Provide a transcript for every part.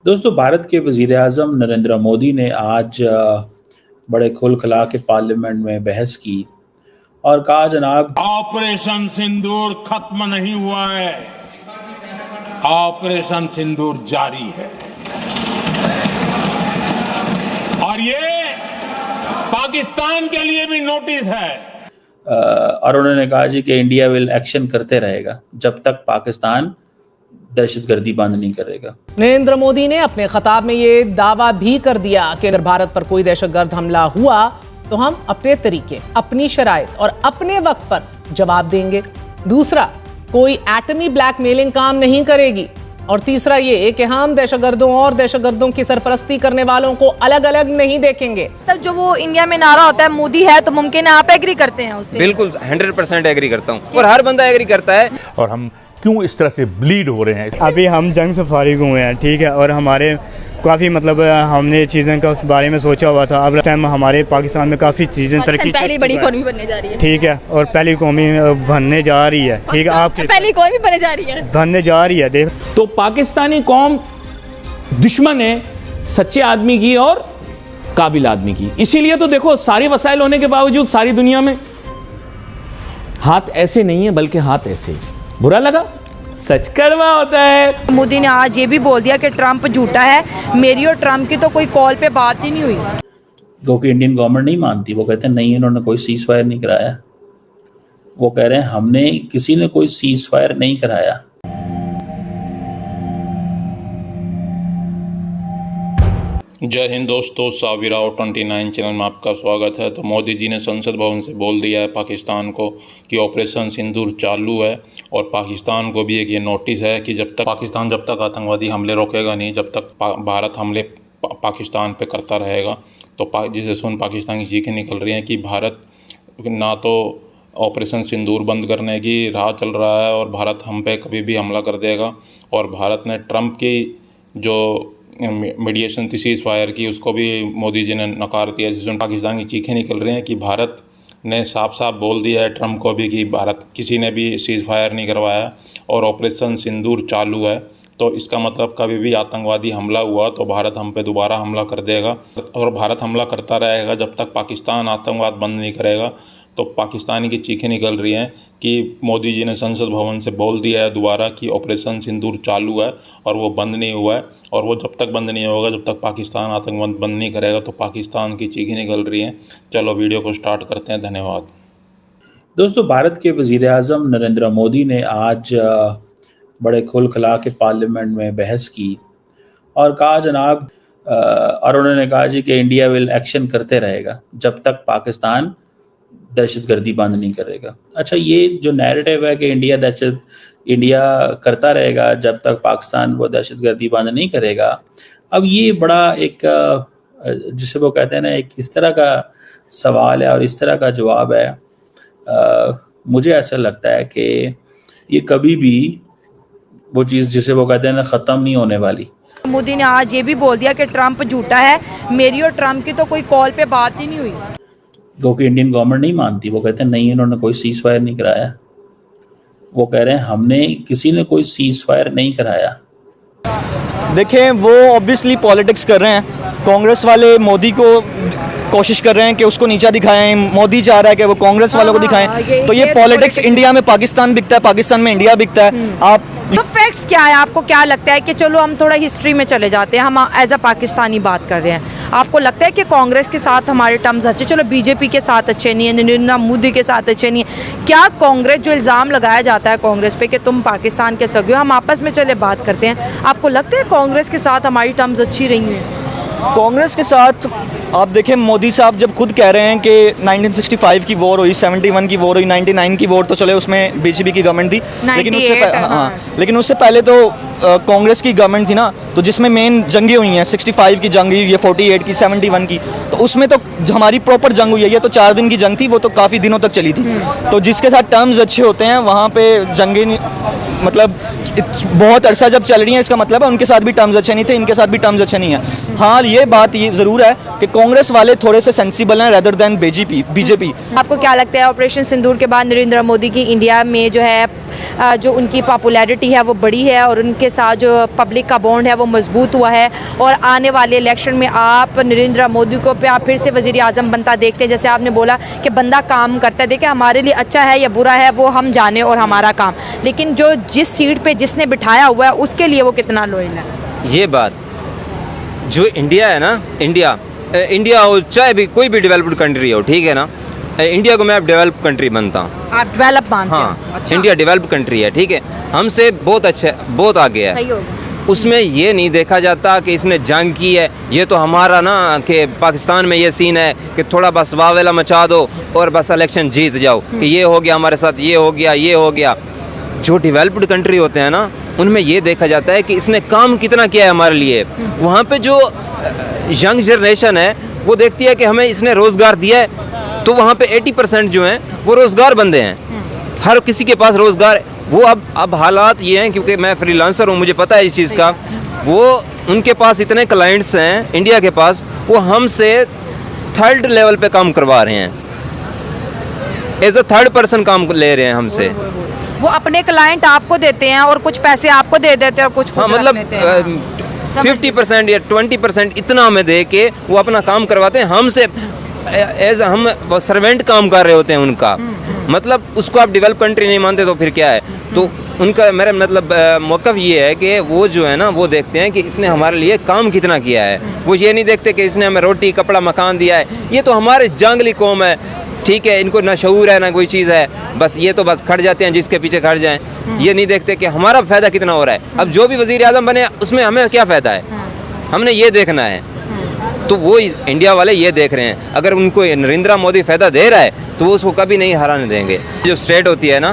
दोस्तों, भारत के वज़ीर-ए-आज़म नरेंद्र मोदी ने आज बड़े खुल-खुला के पार्लियामेंट में बहस की और कहा जनाब ऑपरेशन सिंदूर खत्म नहीं हुआ है, ऑपरेशन सिंदूर जारी है। और ये पाकिस्तान के लिए भी नोटिस है। और उन्होंने कहा जी कि इंडिया विल एक्शन करते रहेगा जब तक पाकिस्तान दहशतगर्दी बंद नहीं करेगा। नरेंद्र मोदी ने अपने खिताब में ये दावा भी कर दिया कि अगर भारत पर कोई दहशतगर्द हमला हुआ तो हम अपने तरीके, अपनी शराइत और अपने वक्त पर जवाब देंगे। दूसरा, कोई एटमी ब्लैकमेलिंग काम नहीं करेगी। और तीसरा ये कि हम दहशतगर्दों और दहशतगर्दों की सरपरस्ती करने वालों को अलग अलग नहीं देखेंगे। तब जो वो इंडिया में नारा होता है मोदी है तो मुमकिन है, आप एग्री करते हैं उससे? बिल्कुल 100% एग्री करता हूँ और हर बंदा एग्री करता है। और हम क्यों इस तरह से ब्लीड हो रहे हैं? अभी हम जंग से फारिग हुए हैं, ठीक है, और हमारे काफ़ी हमने चीज़ें का उस बारे में सोचा हुआ था। अब टाइम हमारे पाकिस्तान में काफ़ी चीज़ें तरक्की, पहली बड़ी इकोनॉमी बनने जा रही है, ठीक है, और पहली इकोनॉमी बनने जा रही है, ठीक है, आपके पहली इकोनॉमी बनने जा रही है, बनने जा रही है। देख, तो पाकिस्तानी कौम दुश्मन है सच्चे आदमी की और काबिल आदमी की। इसीलिए तो देखो, सारे वसाइल होने के बावजूद सारी दुनिया में हाथ ऐसे नहीं है बल्कि हाथ ऐसे। बुरा लगा, सच कड़वा होता है। मोदी ने आज ये भी बोल दिया कि ट्रंप झूठा है, मेरी और ट्रंप की तो कोई कॉल पे बात ही नहीं हुई। क्योंकि इंडियन गवर्नमेंट नहीं मानती। वो कहते हैं नहीं, इन्होंने कोई सीज फायर नहीं कराया। वो कह रहे हैं हमने किसी ने कोई सीज फायर नहीं कराया। जय हिंद दोस्तों, साविराव 29 चैनल में आपका स्वागत है। तो मोदी जी ने संसद भवन से बोल दिया है पाकिस्तान को कि ऑपरेशन सिंदूर चालू है और पाकिस्तान को भी एक ये नोटिस है कि जब तक आतंकवादी हमले रोकेगा नहीं, जब तक भारत हमले पाकिस्तान पे करता रहेगा। तो जिसे सुन पाकिस्तान की चीखें निकल रही हैं कि भारत ना तो ऑपरेशन सिंदूर बंद करने की राह चल रहा है और भारत हम पे कभी भी हमला कर देगा। और भारत ने ट्रंप की जो मीडिएशन थी सीज़ फायर की, उसको भी मोदी जी ने नकार दिया। जिसमें पाकिस्तान की चीखें निकल रही हैं कि भारत ने साफ साफ बोल दिया है ट्रंप को भी कि भारत किसी ने भी सीज़ फायर नहीं करवाया और ऑपरेशन सिंदूर चालू है। तो इसका मतलब कभी भी आतंकवादी हमला हुआ तो भारत हम पे दोबारा हमला कर देगा और भारत हमला करता रहेगा जब तक पाकिस्तान आतंकवाद बंद नहीं करेगा। तो पाकिस्तानी की चीखें निकल रही हैं कि मोदी जी ने संसद भवन से बोल दिया है दोबारा कि ऑपरेशन सिंदूर चालू है और वो बंद नहीं हुआ है। और वो जब तक बंद नहीं होगा, जब तक पाकिस्तान आतंकवाद बंद नहीं करेगा, तो पाकिस्तान की चीखें निकल रही हैं। चलो वीडियो को स्टार्ट करते हैं। धन्यवाद। दोस्तों, भारत के वज़ीर-ए-आज़म नरेंद्र मोदी ने आज बड़े खुल-खुला के पार्लियामेंट में बहस की और कहा जनाब और उन्होंने कहा जी कि इंडिया विल एक्शन करते रहेगा जब तक पाकिस्तान दहशतगर्दी बंद नहीं करेगा। अच्छा, ये जो नैरेटिव है कि इंडिया करता रहेगा जब तक पाकिस्तान वो दहशतगर्दी बंद नहीं करेगा, अब ये बड़ा एक जिसे वो कहते हैं ना, एक इस तरह का सवाल है और इस तरह का जवाब है। मुझे ऐसा लगता है कि ये कभी भी वो चीज़ जिसे वो कहते हैं ना ख़त्म नहीं होने वाली। मोदी ने आज ये भी बोल दिया कि ट्रंप झूठा है, मेरी और ट्रंप की तो कोई कॉल पे बात ही नहीं हुई। क्योंकि इंडियन गवर्नमेंट नहीं मानती। वो कहते हैं नहीं, इन्होंने कोई सीज फायर नहीं कराया। वो कह रहे हैं हमने किसी ने कोई सीज फायर नहीं कराया। देखें, वो ऑब्वियसली पॉलिटिक्स कर रहे हैं। कांग्रेस वाले मोदी को कोशिश कर रहे हैं कि उसको नीचा दिखाएं, मोदी चाह रहा है कि वो कांग्रेस वालों को दिखाएं। तो ये पॉलिटिक्स, इंडिया में पाकिस्तान बिकता है, पाकिस्तान में इंडिया बिकता है। आप तो फैक्ट्स क्या है? आपको क्या लगता है कि चलो हम थोड़ा हिस्ट्री में चले जाते हैं, हम एज अ पाकिस्तानी बात कर रहे हैं। आपको लगता है कि कांग्रेस के साथ हमारे टर्म्स अच्छे, चलो बीजेपी के साथ अच्छे नहीं है, नरेंद्र मोदी के साथ अच्छे नहीं है, क्या कांग्रेस जो इल्ज़ाम लगाया जाता है कांग्रेस पे कि तुम पाकिस्तान के सगे हो, हम आपस में चले बात करते हैं, आपको लगता है कांग्रेस के साथ हमारी टर्म्स अच्छी रही हैं? कांग्रेस के साथ आप देखें, मोदी साहब जब खुद कह रहे हैं कि 1965 की वॉर हुई, 71 की वॉर हुई, 99 की वॉर तो चले उसमें बीजेपी की गवर्नमेंट थी, लेकिन उससे पहले तो कांग्रेस की गवर्नमेंट थी ना, तो जिसमें मेन जंगें हुई हैं, 65 की जंग हुई, ये 48 की, 71 की, तो उसमें तो हमारी प्रॉपर जंग हुई है। ये तो 4 दिन की जंग थी, वो तो काफ़ी दिनों तक चली थी। तो जिसके साथ टर्म्स अच्छे होते हैं वहाँ पे जंगें मतलब बहुत अरसा जब चल रही हैं, इसका मतलब है उनके साथ भी टर्म्स अच्छे नहीं थे, इनके साथ भी टर्म्स अच्छे नहीं है। हाँ ये बात ये ज़रूर है कि कांग्रेस वाले थोड़े से सेंसिबल हैं रेदर देन बीजेपी। आपको क्या लगता है ऑपरेशन सिंदूर के बाद नरेंद्र मोदी की इंडिया में जो है जो उनकी पॉपुलैरिटी है वो बढ़ी है और उनके साथ जो पब्लिक का बॉन्ड है वो मजबूत हुआ है, और आने वाले इलेक्शन में आप नरेंद्र मोदी को आप फिर से वज़ीर आज़म बनता देखते हैं? जैसे आपने बोला कि बंदा काम करता है, देखिए हमारे लिए अच्छा है या बुरा है वो हम जाने और हमारा काम, लेकिन जो जिस सीट पे जिसने बिठाया हुआ है उसके लिए वो कितना लॉयल है? ये बात जो इंडिया है ना, इंडिया हो चाहे भी कोई भी डेवलप्ड कंट्री हो, ठीक है ना, इंडिया को मैं अब डेवलप कंट्री बनता हूँ। आप डेवलप मानते हैं? हाँ, अच्छा। इंडिया डेवलप्ड कंट्री है, ठीक है, हमसे बहुत अच्छा, बहुत आगे है। सही होगा। उसमें ये नहीं देखा जाता कि इसने जंग की है, ये तो हमारा ना कि पाकिस्तान में ये सीन है कि थोड़ा बस वावेला मचा दो और बस इलेक्शन जीत जाओ कि ये हो गया हमारे साथ, ये हो गया, ये हो गया। जो डेवलप्ड कंट्री होते हैं ना उनमें ये देखा जाता है कि इसने काम कितना किया है हमारे लिए। वहाँ पे जो यंग जनरेशन है वो देखती है कि हमें इसने रोज़गार दिया है, तो वहाँ पे 80% जो हैं वो रोज़गार बंदे हैं, हर किसी के पास रोज़गार। वो अब हालात ये हैं, क्योंकि मैं फ्रीलांसर हूँ, मुझे पता है इस चीज़ का, वो उनके पास इतने क्लाइंट्स हैं इंडिया के पास, वो हमसे 3rd लेवल पे काम करवा रहे हैं, एज अ 3rd पर्सन काम ले रहे हैं हमसे। वो अपने क्लाइंट आपको देते हैं और कुछ पैसे आपको दे देते हैं और कुछ खुद हाँ, रख मतलब लेते हैं। 50% या 20% इतना हमें दे के वो अपना काम करवाते हैं हमसे, एज हम सर्वेंट काम कर रहे होते हैं उनका। मतलब उसको आप डेवलप कंट्री नहीं मानते तो फिर क्या है? तो उनका मेरा मतलब मौक़िफ़ ये है कि वो जो है ना वो देखते हैं कि इसने हमारे लिए काम कितना किया है, वो ये नहीं देखते कि इसने हमें रोटी कपड़ा मकान दिया है। ये तो हमारे जंगली कौम है, ठीक है, इनको ना शऊर है ना कोई चीज़ है, बस ये तो बस खड़ जाते हैं जिसके पीछे खड़ जाएं। ये नहीं देखते कि हमारा फ़ायदा कितना हो रहा है। अब जो भी वज़ीर आज़म बने उसमें हमें क्या फ़ायदा है, हमने ये देखना है। तो वो इंडिया वाले ये देख रहे हैं, अगर उनको नरेंद्र मोदी फ़ायदा दे रहा है तो वो उसको कभी नहीं हराने देंगे। जो स्टेट होती है ना,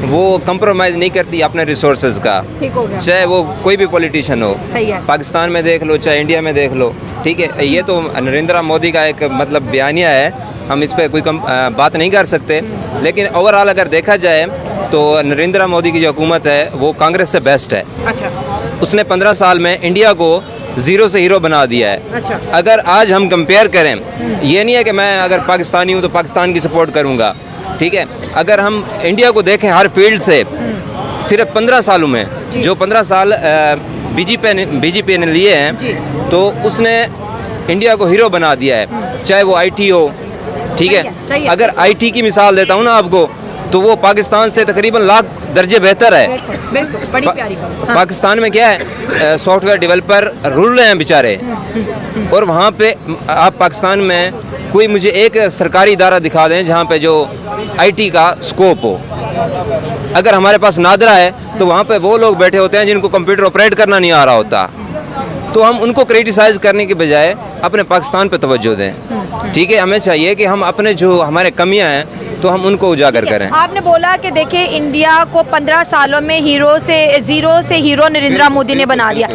वो कंप्रोमाइज़ नहीं करती अपने रिसोर्सेज का, ठीक हो गया। चाहे वो कोई भी पॉलिटिशियन हो, सही है। पाकिस्तान में देख लो चाहे इंडिया में देख लो, ठीक है। ये तो नरेंद्र मोदी का एक मतलब बयानिया है, हम इस पर कोई बात नहीं कर सकते, लेकिन ओवरऑल अगर देखा जाए तो नरेंद्र मोदी की जो हुकूमत है वो कांग्रेस से बेस्ट है। अच्छा। उसने 15 साल में इंडिया को ज़ीरो से हीरो बना दिया है। अच्छा। अगर आज हम कंपेयर करें, ये नहीं है कि मैं अगर पाकिस्तानी हूँ तो पाकिस्तान की सपोर्ट करूँगा, ठीक है। अगर हम इंडिया को देखें हर फील्ड से, सिर्फ 15 सालों में जो 15 साल बीजेपी ने लिए हैं, तो उसने इंडिया को हीरो बना दिया है, चाहे वो आईटी हो, ठीक है। अगर आईटी की मिसाल देता हूँ ना आपको, तो वो पाकिस्तान से तकरीबन लाख दर्जे बेहतर है। बड़ी प्यारी बात। पाकिस्तान में क्या है, सॉफ्टवेयर डेवलपर रुल रहे हैं बेचारे, और वहाँ पे आप पाकिस्तान में कोई मुझे एक सरकारी इदारा दिखा दें जहाँ पे जो आईटी का स्कोप हो। अगर हमारे पास नादरा है तो वहाँ पे वो लोग बैठे होते हैं जिनको कंप्यूटर ऑपरेट करना नहीं आ रहा होता। तो हम उनको क्रिटिसाइज़ करने के बजाय अपने पाकिस्तान पे तवज्जो दें, ठीक है। हमें चाहिए कि हम अपने जो हमारे कमियां हैं तो हम उनको उजागर करें। आपने बोला कि देखिए इंडिया को 15 सालों में ज़ीरो से हीरो नरेंद्र मोदी ने बना दिया।